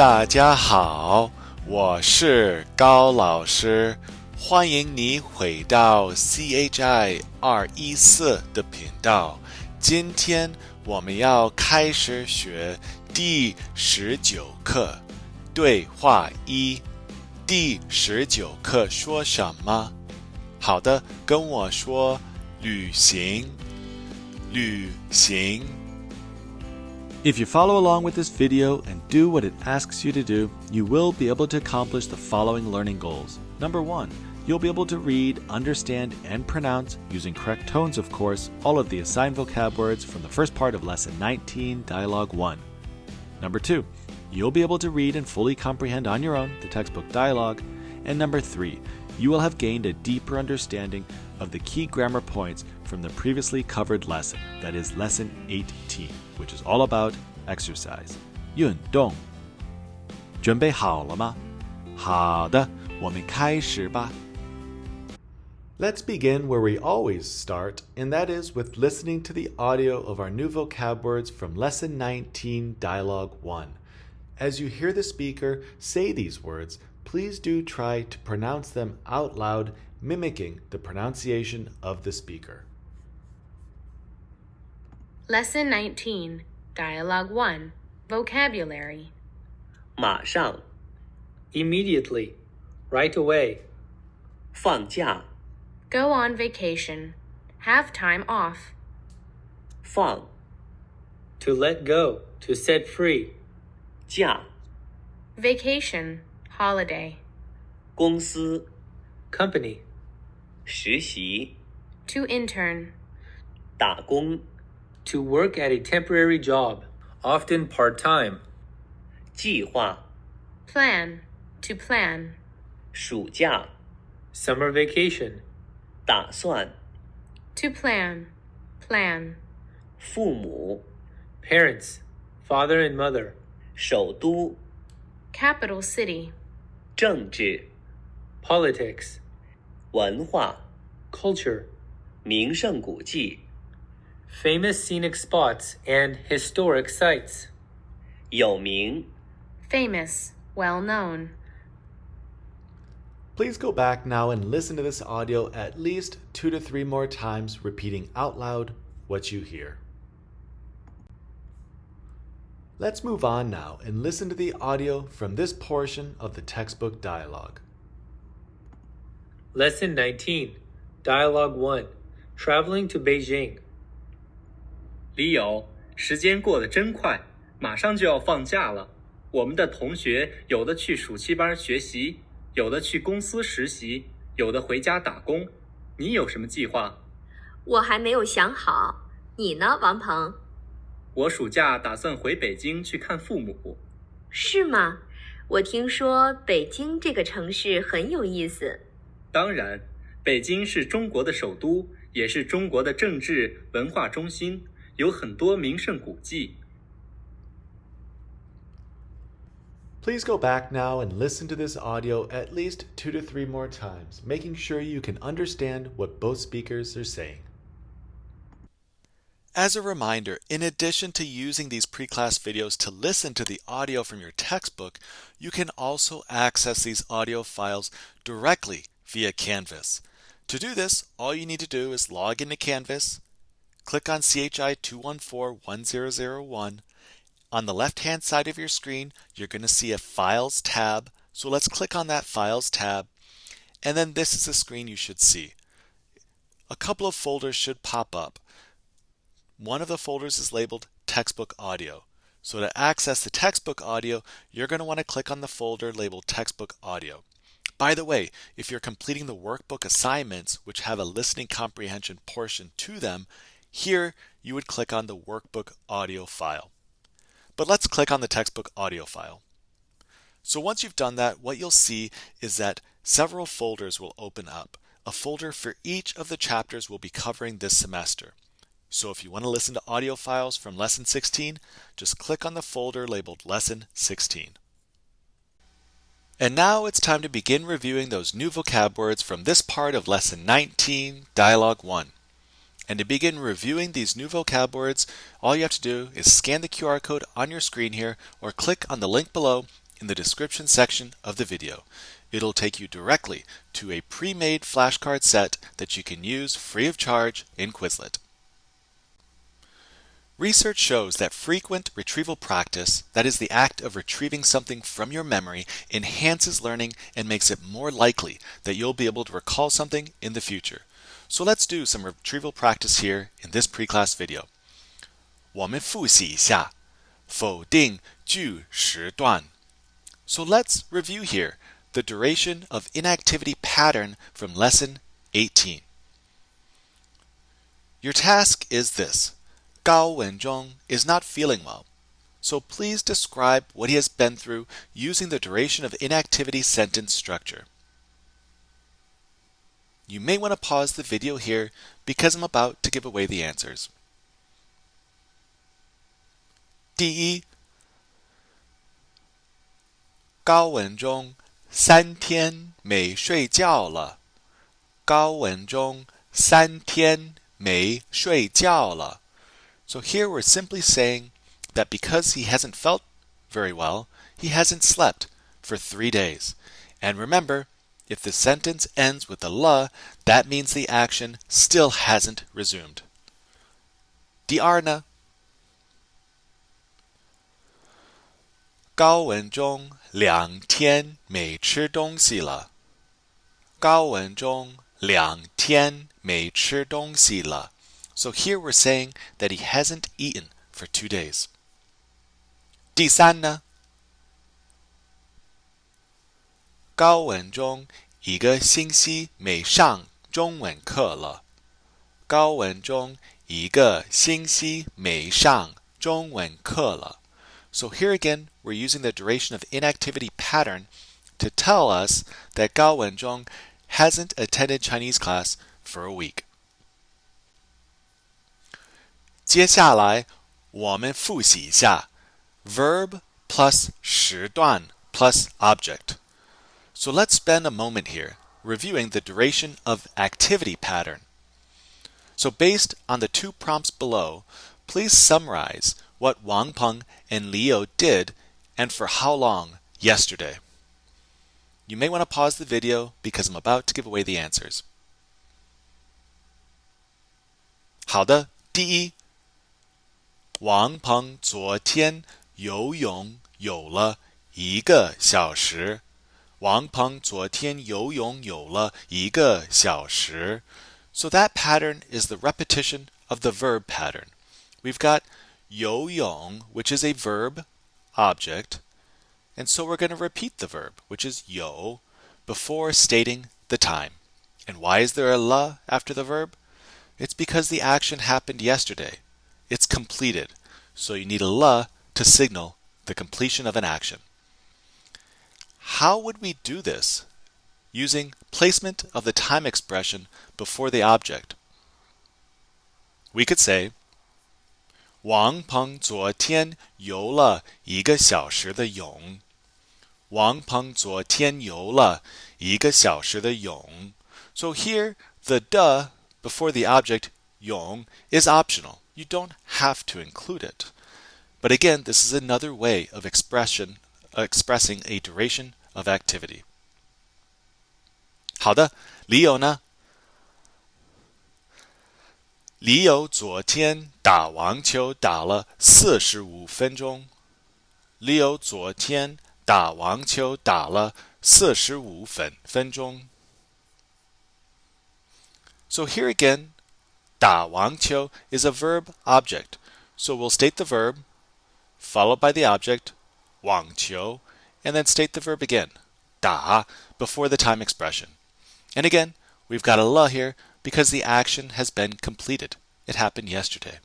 大家好，我是高老师，欢迎你回到 CHI 214的频道。今天我们要开始学第19课，对话一。第19课说什么？好的，跟我说旅行，旅行。If you follow along with this video and do what it asks you to do, you will be able to accomplish the following learning goals. Number 1, you'll be able to read, understand, and pronounce, using correct tones of course, all of the assigned vocab words from the first part of Lesson 19, Dialogue 1. Number 2, you'll be able to read and fully comprehend on your own the textbook dialogue. And number 3, you will have gained a deeper understanding of the key grammar points from the previously covered lesson, that is Lesson 18, which is all about exercise. 运动。准备好了吗？好的，我们开始吧。Let's begin where we always start, and that is with listening to the audio of our new vocab words from Lesson 19, Dialogue 1. As you hear the speaker say these words, please do try to pronounce them out loud, mimicking the pronunciation of the speaker. Lesson 19, Dialogue 1, Vocabulary. 马上 Immediately. Right away. 放假 Go on vacation. Have time off. 放 To let go. To set free. 假 Vacation, holiday. 公司 Company. 实习 To intern. 打工 To work at a temporary job. Often part-time. 计划 Plan, to plan. 暑假 Summer vacation. 打算 To plan, plan. 父母 Parents. Father and mother. 首都 Capital city. 政治 Politics. 文化 Culture. 名胜古迹 Famous scenic spots and historic sites. 有名 Famous, well known. Please go back now and listen to this audio at least 2 to 3 more times, repeating out loud what you hear. Let's move on now and listen to the audio from this portion of the textbook dialogue. Lesson 19. Dialogue 1. Traveling to Beijing. 李友，时间过得真快，马上就要放假了。我们的同学有的去暑期班学习，有的去公司实习，有的回家打工。你有什么计划？我还没有想好，你呢，王鹏？我暑假打算回北京去看父母。是吗？我听说北京这个城市很有意思。当然，北京是中国的首都，也是中国的政治文化中心，有很多名胜古迹。Please go back now and listen to this audio at least 2 to 3 more times, making sure you can understand what both speakers are saying. As a reminder, in addition to using these pre-class videos to listen to the audio from your textbook, you can also access these audio files directly via Canvas. To do this, all you need to do is log into Canvas, click on CHI 214-1001. On the left-hand side of your screen, you're going to see a Files tab. So let's click on that Files tab, and then this is the screen you should see. A couple of folders should pop up. One of the folders is labeled Textbook Audio. So to access the textbook audio, you're going to want to click on the folder labeled Textbook Audio. By the way, if you're completing the workbook assignments, which have a listening comprehension portion to them, here you would click on the workbook audio file. But let's click on the textbook audio file. So once you've done that, what you'll see is that several folders will open up. A folder for each of the chapters we'll be covering this semester. So if you want to listen to audio files from Lesson 16, just click on the folder labeled Lesson 16. And now it's time to begin reviewing those new vocab words from this part of Lesson 19, Dialogue 1. And to begin reviewing these new vocab words, all you have to do is scan the QR code on your screen here or click on the link below in the description section of the video. It'll take you directly to a pre-made flashcard set that you can use free of charge in Quizlet. Research shows that frequent retrieval practice, that is the act of retrieving something from your memory, enhances learning and makes it more likely that you'll be able to recall something in the future. So let's do some retrieval practice here in this pre-class video. 我们复习一下否定句时段 So let's review here the duration of inactivity pattern from lesson 18. Your task is this. 高文中 is not feeling well, so please describe what he has been through using the duration of inactivity sentence structure. You may want to pause the video here because I'm about to give away the answers. 第一，高文中3天没睡觉了。高文中3天没睡觉了。So here we're simply saying that because he hasn't felt very well, he hasn't slept for 3 days. And remember, if the sentence ends with a la, that means the action still hasn't resumed. 第二呢？高文中2天没吃东西了。高文中2天没吃东西了。So here we're saying that he hasn't eaten for 2 days. 第三呢？高文中1个星期没上中文课了。高文中1个星期没上中文课了。So here again, we're using the duration of inactivity pattern to tell us that Gao Wenzhong hasn't attended Chinese class for a week. 接下来我们复习一下 verb plus 时段 plus object. So let's spend a moment here reviewing the duration of activity pattern. So based on the 2 prompts below, please summarize what Wang Peng and Leo did and for how long yesterday. You may want to pause the video because I'm about to give away the answers. 好的，第一，王鹏昨天游泳有了1个小时。王鹏昨天游泳有了1个小时。So that pattern is the repetition of the verb pattern. We've got 游泳, which is a verb object, and so we're going to repeat the verb, which is 游, before stating the time. And why is there a la after the verb? It's because the action happened yesterday. It's completed, so you need a la to signal the completion of an action. How would we do this? Using placement of the time expression before the object. We could say, 王鹏昨天游了1个小时的泳。王鹏昨天游了1个小时的泳。So here, the de before the object 泳 is optional. You don't have to include it. But again, this is another way of expressing a duration of activity. 好的，理由呢？李友昨天打网球打了45分钟。李友昨天打网球打了45分钟。So here again, 打网球 is a verb object. So we'll state the verb, followed by the object, 网球, and then state the verb again, 打, before the time expression. And again, we've got a la here because the action has been completed. It happened yesterday.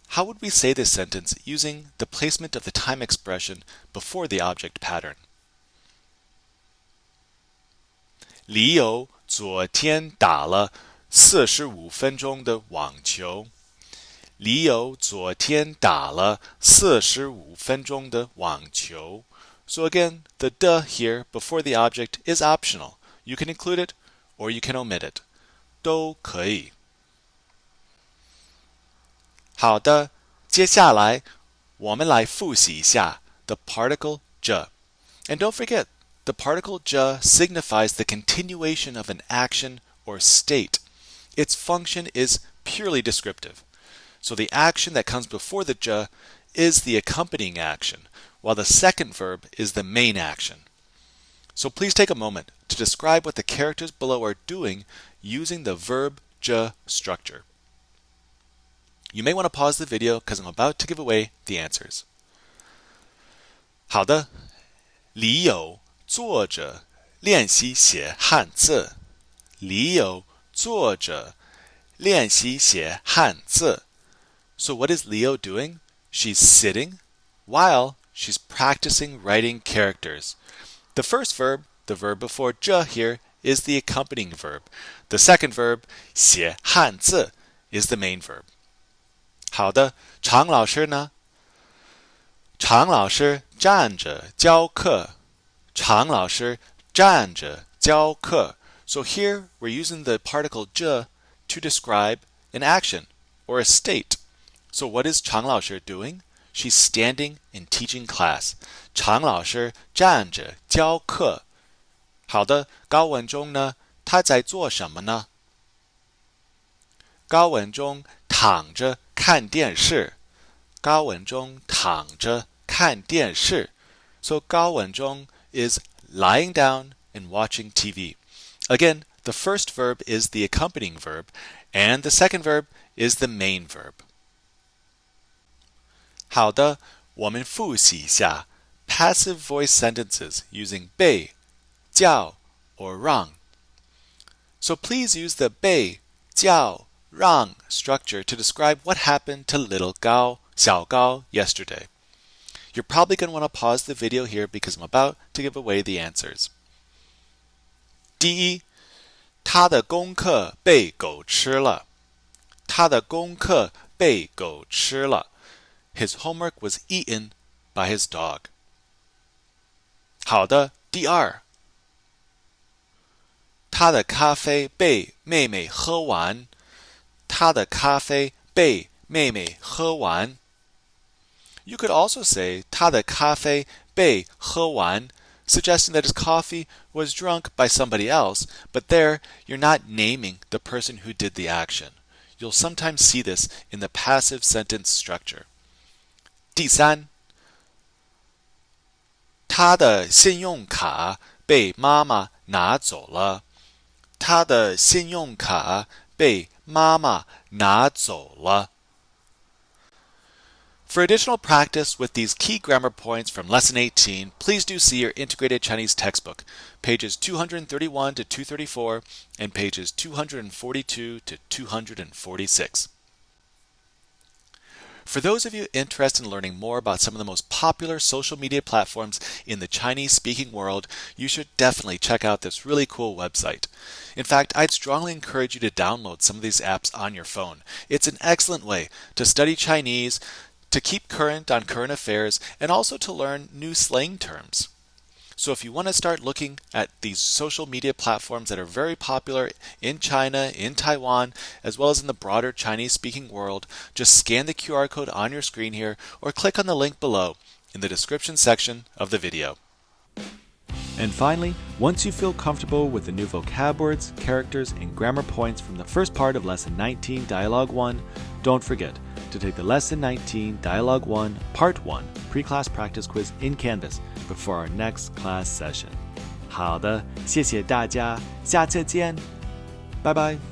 How would we say this sentence using the placement of the time expression before the object pattern? 李友昨天打了45分钟的网球。李友昨天打了45分钟的网球。So again, the de here before the object is optional. You can include it or you can omit it. 都可以。好的，接下来我们来复习一下 the particle zhe. And don't forget, the particle zhe signifies the continuation of an action or state. Its function is purely descriptive. So the action that comes before the zhe is the accompanying action, while the second verb is the main action. So please take a moment to describe what the characters below are doing using the verb zhe structure. You may want to pause the video because I'm about to give away the answers. 好的，李友坐着练习写汉字。李友坐着练习写汉字。So what is Leo doing? She's sitting while she's practicing writing characters. The first verb, the verb before zhe here, is the accompanying verb. The second verb, 写汉字, is the main verb. 好的，常老师呢？常老师站着教课。常老师站着教课。So here we're using the particle zhe to describe an action or a state. So what is 常老师 doing? She's standing and teaching class. 常老师站着教课。好的，高文中呢？他在做什么呢？高文中躺着看电视。高文中躺着看电视。So 高文中 is lying down and watching TV. Again, the first verb is the accompanying verb, and the second verb is the main verb. 好的，我们复习一下 passive voice sentences using 被、叫 or 让. So please use the 被、叫、让 structure to describe what happened to little Gao, 小高, yesterday. You're probably going to want to pause the video here because I'm about to give away the answers. 第一，他的功课被狗吃了。他的功课被狗吃了。His homework was eaten by his dog. 好的，第二，他的咖啡被妹妹喝完。他的咖啡被妹妹喝完。You could also say 他的咖啡被喝完, suggesting that his coffee was drunk by somebody else, but there you're not naming the person who did the action. You'll sometimes see this in the passive sentence structure. 第三，他的信用卡被妈妈拿走了。他的信用卡被妈妈拿走了。For additional practice with these key grammar points from Lesson 18, please do see your Integrated Chinese textbook, pages 231 to 234 and pages 242 to 246. For those of you interested in learning more about some of the most popular social media platforms in the Chinese-speaking world, you should definitely check out this really cool website. In fact, I'd strongly encourage you to download some of these apps on your phone. It's an excellent way to study Chinese, to keep current on current affairs, and also to learn new slang terms. So if you want to start looking at these social media platforms that are very popular in China, in Taiwan, as well as in the broader Chinese-speaking world, just scan the QR code on your screen here or click on the link below in the description section of the video. And finally, once you feel comfortable with the new vocab words, characters, and grammar points from the first part of Lesson 19, Dialogue 1, don't forget to take the Lesson 19, Dialogue 1, Part 1 pre-class practice quiz in Canvas before our next class session. 好的，谢谢大家，下次见，拜拜。